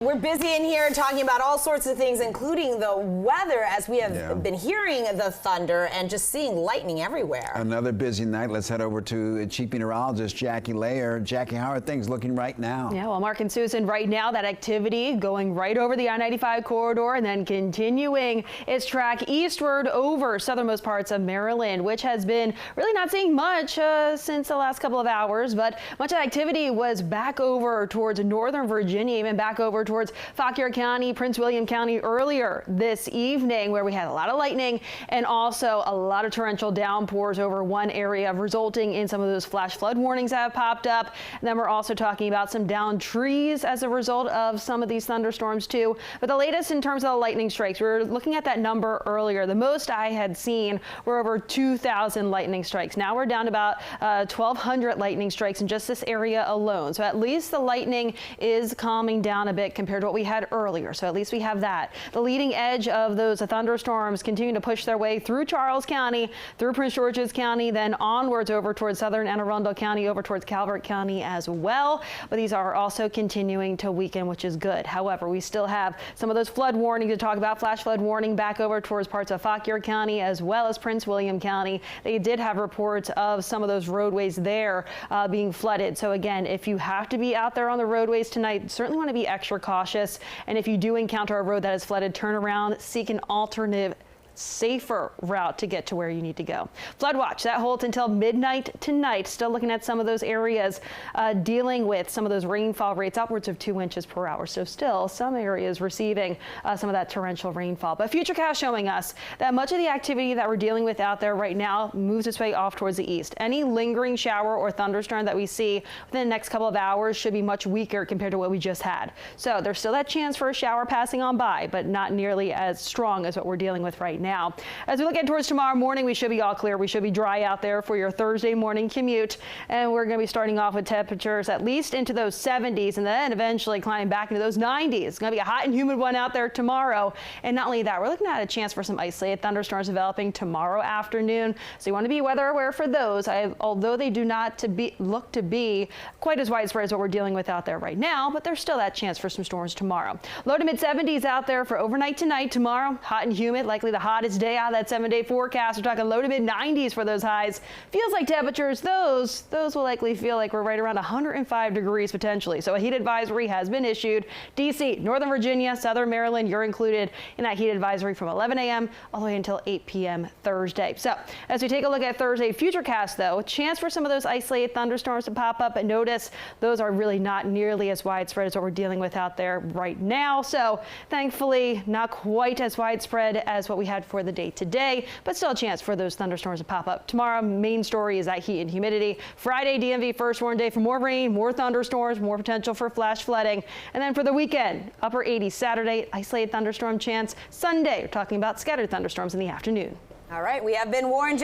We're busy in here talking about all sorts of things, including the weather, as we have been hearing the thunder and just seeing lightning everywhere. Another busy night. Let's head over to chief meteorologist Jackie Layer. Jackie, how are things looking right now? Yeah, well, Mark and Susan, right now that activity going right over the I-95 corridor and then continuing its track eastward over southernmost parts of Maryland, which has been really not seeing much since the last couple of hours, but much of the activity was back over towards northern Virginia, even back over towards Fauquier County, Prince William County earlier this evening, where we had a lot of lightning and also a lot of torrential downpours over one area, resulting in some of those flash flood warnings that have popped up. And then we're also talking about some downed trees as a result of some of these thunderstorms too. But the latest in terms of the lightning strikes, we were looking at that number earlier. The most I had seen were over 2,000 lightning strikes. Now we're down to about 1,200 lightning strikes in just this area alone. So at least the lightning is calming down a bit compared to what we had earlier. So at least we have that. The leading edge of those thunderstorms continue to push their way through Charles County, through Prince George's County, then onwards over towards southern Anne Arundel County, over towards Calvert County as well. But these are also continuing to weaken, which is good. However, we still have some of those flood warnings to talk about. Flash flood warning back over towards parts of Fauquier County as well as Prince William County. They did have reports of some of those roadways there being flooded. So again, if you have to be out there on the roadways tonight, certainly want to be extra cautious. And if you do encounter a road that is flooded, turn around, seek an alternative, safer route to get to where you need to go. Flood watch that holds until midnight tonight. Still looking at some of those areas dealing with some of those rainfall rates upwards of 2 inches per hour. So still some areas receiving some of that torrential rainfall. But Futurecast showing us that much of the activity that we're dealing with out there right now moves its way off towards the east. Any lingering shower or thunderstorm that we see within the next couple of hours should be much weaker compared to what we just had. So there's still that chance for a shower passing on by, but not nearly as strong as what we're dealing with right now. As we look at towards tomorrow morning, we should be all clear. We should be dry out there for your Thursday morning commute. And we're going to be starting off with temperatures at least into those 70s and then eventually climbing back into those 90s. It's going to be a hot and humid one out there tomorrow. And not only that, we're looking at a chance for some isolated thunderstorms developing tomorrow afternoon. So you want to be weather aware for those, although they do not look to be quite as widespread as what we're dealing with out there right now. But there's still that chance for some storms tomorrow. Low to mid 70s out there for overnight tonight. Tomorrow, hot and humid, likely the hottest day out of that 7-day forecast. We're talking low to mid 90s for those highs. Feels like temperatures, those will likely feel like we're right around 105 degrees potentially. So a heat advisory has been issued. DC, Northern Virginia, Southern Maryland, you're included in that heat advisory from 11 a.m. all the way until 8 p.m. Thursday. So as we take a look at Thursday Futurecast though, chance for some of those isolated thunderstorms to pop up, and notice those are really not nearly as widespread as what we're dealing with out there right now. So thankfully not quite as widespread as what we had for the day today, but still a chance for those thunderstorms to pop up tomorrow. Main story is that heat and humidity. Friday, DMV first warn day for more rain, more thunderstorms, more potential for flash flooding. And then for the weekend, upper 80s Saturday, isolated thunderstorm chance. Sunday, we're talking about scattered thunderstorms in the afternoon. All right, we have been warned.